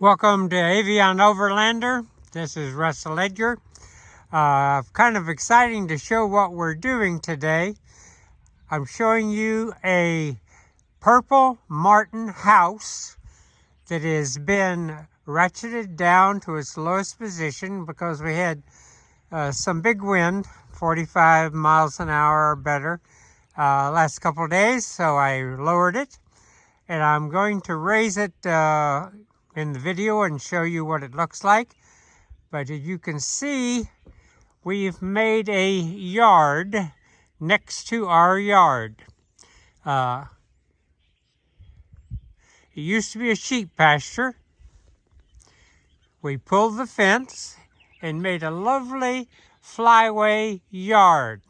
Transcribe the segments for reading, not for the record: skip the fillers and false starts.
Welcome to Avian Overlander. This is Russell Edgar. Kind of exciting to show what we're doing today. I'm showing you a purple martin house that has been ratcheted down to its lowest position because we had some big wind, 45 miles an hour or better, last couple of days, so I lowered it. And I'm going to raise it in the video and show you what it looks like. But as you can see, we've made a yard next to our yard. It used to be a sheep pasture. We pulled the fence and made a lovely flyway yard.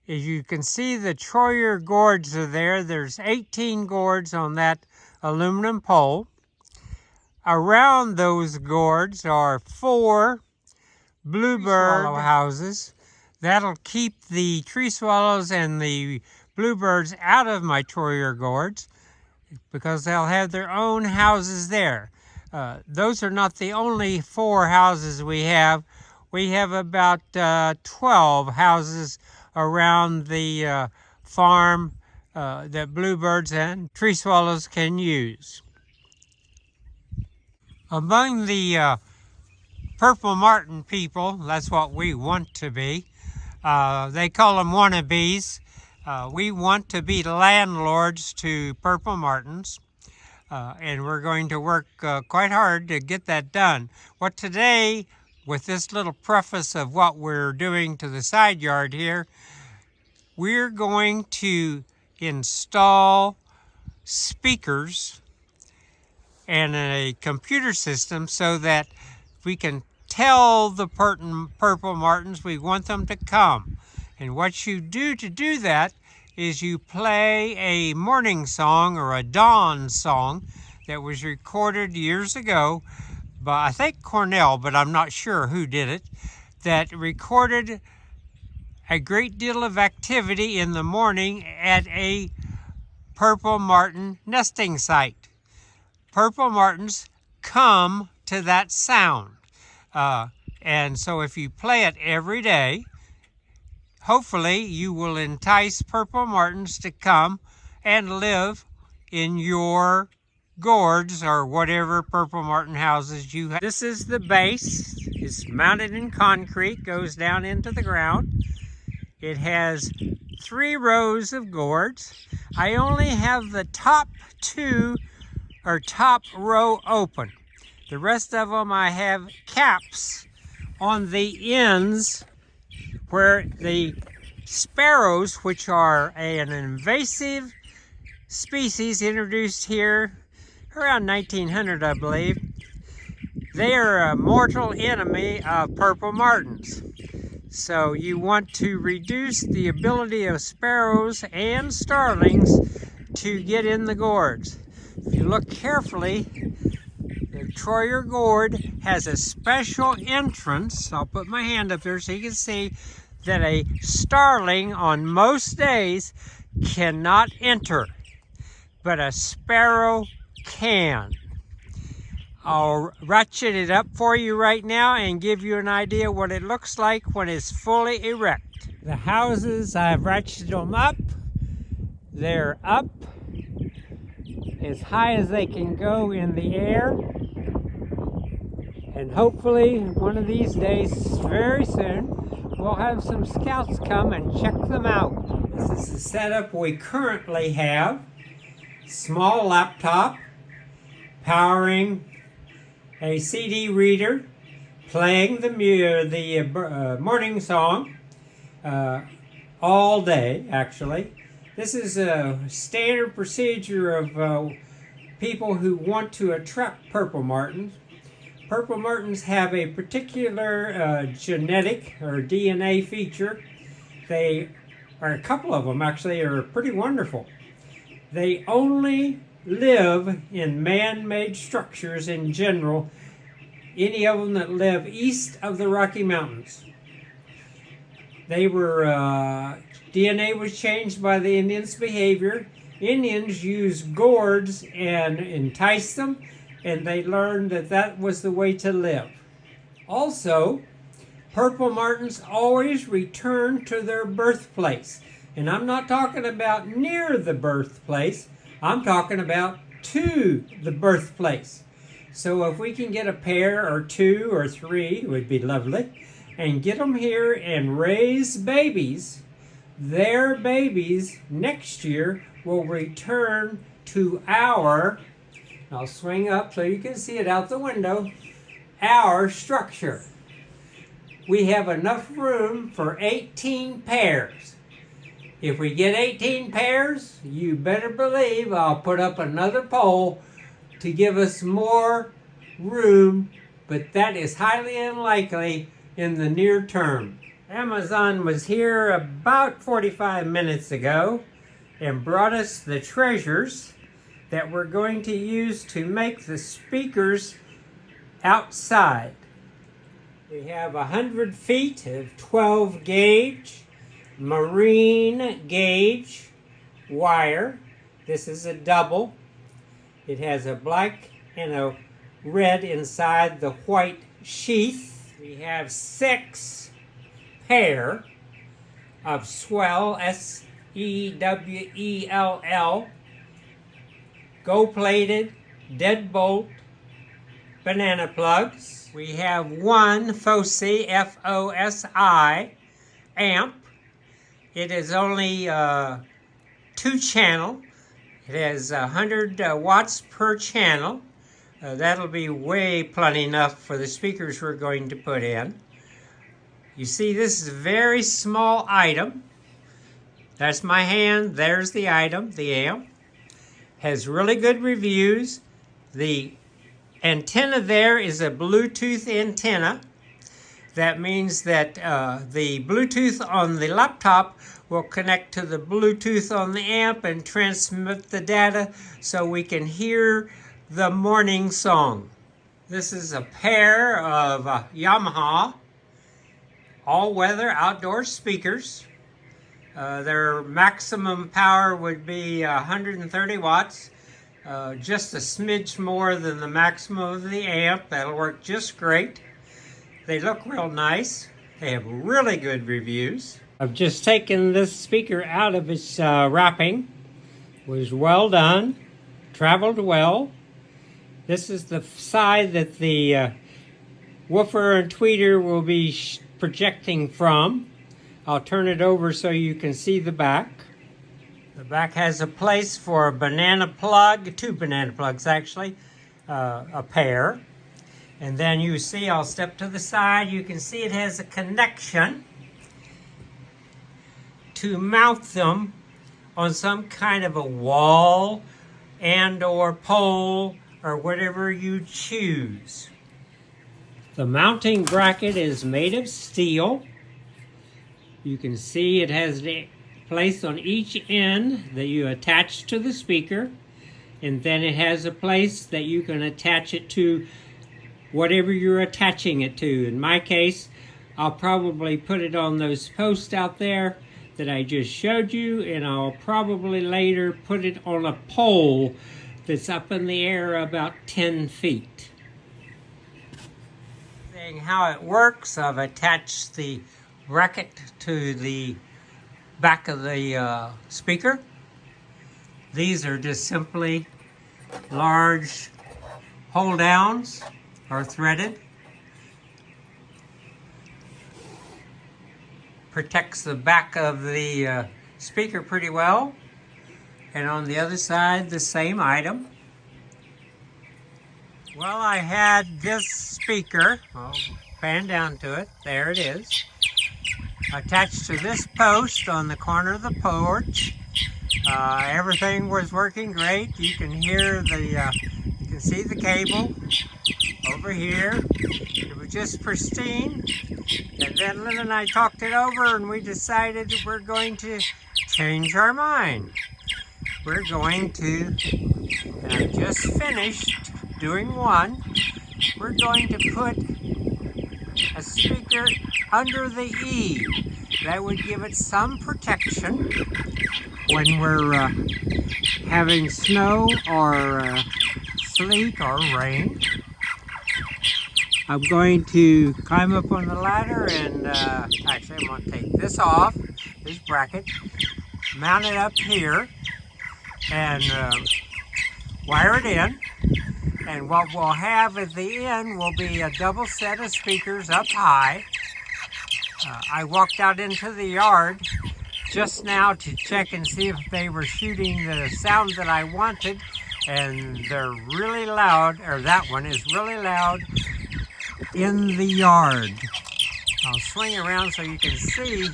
As you can see, the Troyer Gourds are there. There's 18 gourds on that aluminum pole. Around those gourds are 4 bluebird houses. That'll keep the tree swallows and the bluebirds out of my Troyer Gourds because they'll have their own houses there. Those are not the only 4 houses we have. We have about 12 houses around the farm that bluebirds and tree swallows can use. Among the purple martin people, that's what we want to be. They call them wannabes. We want to be landlords to purple martins, and we're going to work quite hard to get that done. What today, with this little preface of what we're doing to the side yard here, we're going to install speakers and a computer system so that we can tell the purple martins we want them to come. And what you do to do that is you play a morning song or a dawn song that was recorded years ago by, I think, Cornell, but I'm not sure who did it, that recorded a great deal of activity in the morning at a purple martin nesting site. Purple martins come to that sound. And so if you play it every day, hopefully you will entice purple martins to come and live in your gourds or whatever purple martin houses you have. This is the base. It's mounted in concrete, goes down into the ground. It has 3 rows of gourds. I only have the top 2 or top row open. The rest of them I have caps on the ends where the sparrows, which are an invasive species introduced here around 1900, I believe, they are a mortal enemy of purple martins. So you want to reduce the ability of sparrows and starlings to get in the gourds. If you look carefully, the Troyer Gourd has a special entrance. I'll put my hand up there so you can see that a starling on most days cannot enter, but a sparrow can. I'll ratchet it up for you right now and give you an idea what it looks like when it's fully erect. The houses, I've ratcheted them up. They're up as high as they can go in the air. And hopefully one of these days, very soon, we'll have some scouts come and check them out. This is the setup we currently have. Small laptop, powering a CD reader, playing the morning song all day, actually. This is a standard procedure of people who want to attract purple martins. Purple martins have a particular genetic or DNA feature. They are, a couple of them actually, are pretty wonderful. They only live in man-made structures in general, any of them that live east of the Rocky Mountains. They were, DNA was changed by the Indians' behavior. Indians used gourds and entice them and they learned that that was the way to live. Also, purple martins always return to their birthplace. And I'm not talking about near the birthplace, I'm talking about to the birthplace. So if we can get a pair or two or three, it would be lovely, and get them here and raise babies, their babies next year will return to our, I'll swing up so you can see it out the window, our structure. We have enough room for 18 pairs. If we get 18 pairs, you better believe I'll put up another pole to give us more room, but that is highly unlikely in the near term. Amazon was here about 45 minutes ago and brought us the treasures that we're going to use to make the speakers outside. We have 100 feet of 12 gauge marine gauge wire. This is a double. It has a black and a red inside the white sheath. We have 6 pair of swell, S-E-W-E-L-L, gold-plated, deadbolt banana plugs. We have 1 Foci, F-O-S-I, amp. It is only 2-channel. It has 100 watts per channel. That'll be way plenty enough for the speakers we're going to put in. You see, this is a very small item. That's my hand. There's the item, the amp. Has really good reviews. The antenna there is a Bluetooth antenna. That means that the Bluetooth on the laptop will connect to the Bluetooth on the amp and transmit the data so we can hear the morning song. This is a pair of Yamaha all-weather outdoor speakers. Their maximum power would be 130 watts, just a smidge more than the maximum of the amp. That'll work just great. They look real nice. They have really good reviews. I've just taken this speaker out of its wrapping. It was well done, traveled well. This is the side that the woofer and tweeter will be projecting from. I'll turn it over so you can see the back. The back has a place for a banana plug, 2 banana plugs actually, a pair. And then you see, I'll step to the side, you can see it has a connection to mount them on some kind of a wall and or pole or whatever you choose. The mounting bracket is made of steel. You can see it has a place on each end that you attach to the speaker, and then it has a place that you can attach it to whatever you're attaching it to. In my case, I'll probably put it on those posts out there that I just showed you, and I'll probably later put it on a pole that's up in the air about 10 feet. Seeing how it works, I've attached the bracket to the back of the speaker. These are just simply large hold downs or threaded. Protects the back of the speaker pretty well. And on the other side, the same item. Well, I had this speaker, I'll pan down to it, there it is, attached to this post on the corner of the porch. Everything was working great. You can hear the, you can see the cable over here. It was just pristine. And then Lynn and I talked it over and we decided we're going to change our mind. We're going to, and I just finished doing one, we're going to put a speaker under the eave. That would give it some protection when we're having snow or sleet or rain. I'm going to climb up on the ladder and actually I'm going to take this off, this bracket, mount it up here and wire it in. And what we'll have at the end will be a double set of speakers up high. I walked out into the yard just now to check and see if they were shooting the sound that I wanted, and they're really loud, or that one is really loud in the yard. I'll swing around so you can see.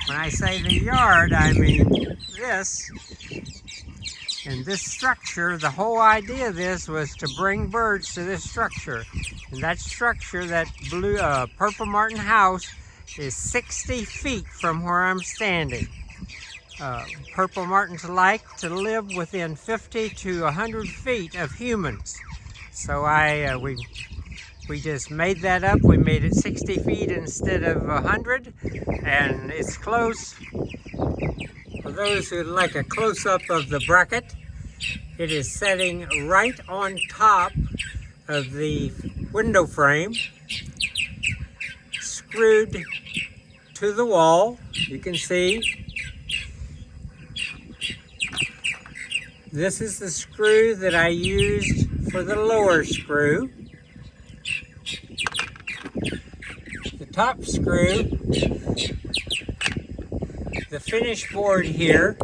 When I say the yard, I mean this. And this structure, the whole idea of this was to bring birds to this structure. And that structure, that purple martin house, is 60 feet from where I'm standing. Purple martins like to live within 50 to 100 feet of humans. So we just made that up. We made it 60 feet instead of 100, and it's close. For those who like a close-up of the bracket, it is setting right on top of the window frame, screwed to the wall. You can see this is the screw that I used for the lower screw. The top screw, the finish board here,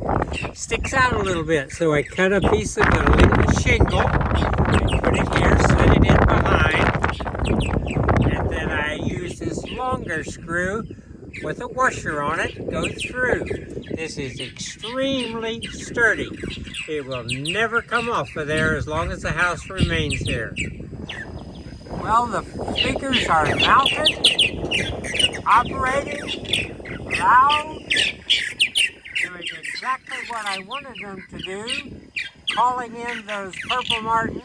sticks out a little bit, so I cut a piece of the shingle and put it here, slid it in behind, and then I use this longer screw with a washer on it, go through. This is extremely sturdy. It will never come off of there as long as the house remains here. Well, the speakers are mounted, operating, loud, doing exactly what I wanted them to do, calling in those purple martins.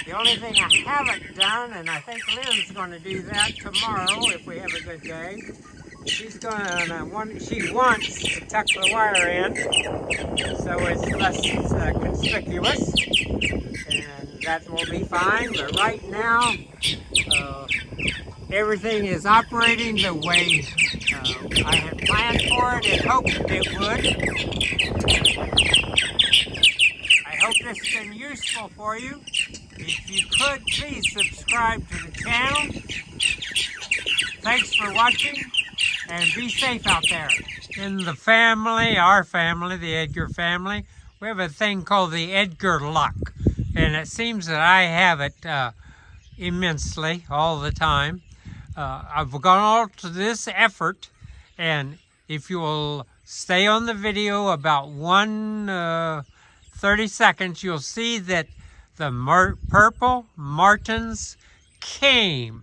The only thing I haven't done, and I think Lynn's going to do that tomorrow if we have a good day, she wants to tuck the wire in so it's less conspicuous, and that will be fine. But right now, everything is operating the way I had planned for it and hoped it would. I hope this has been useful for you. If you could, please subscribe to the channel. Thanks for watching, and be safe out there. In the family, our family, the Edgar family, we have a thing called the Edgar luck. And it seems that I have it immensely all the time. I've gone all to this effort, and if you will stay on the video about 30 seconds, you'll see that the purple martins came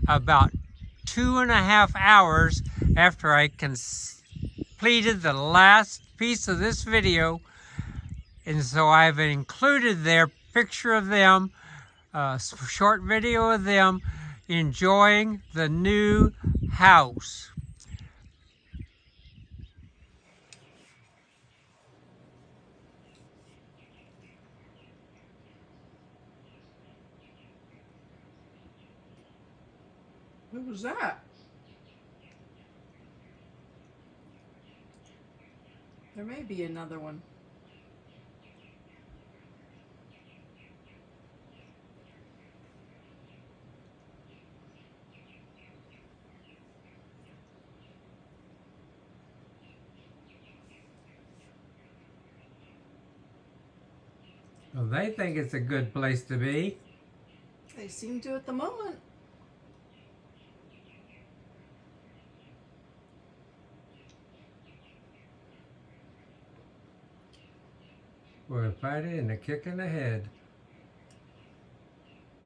about 2.5 hours after I completed the last piece of this video. And so I've included their picture of them, a short video of them enjoying the new house. What was that? There may be another one. Well, they think it's a good place to be. They seem to at the moment. We're fighting and a kick in the head.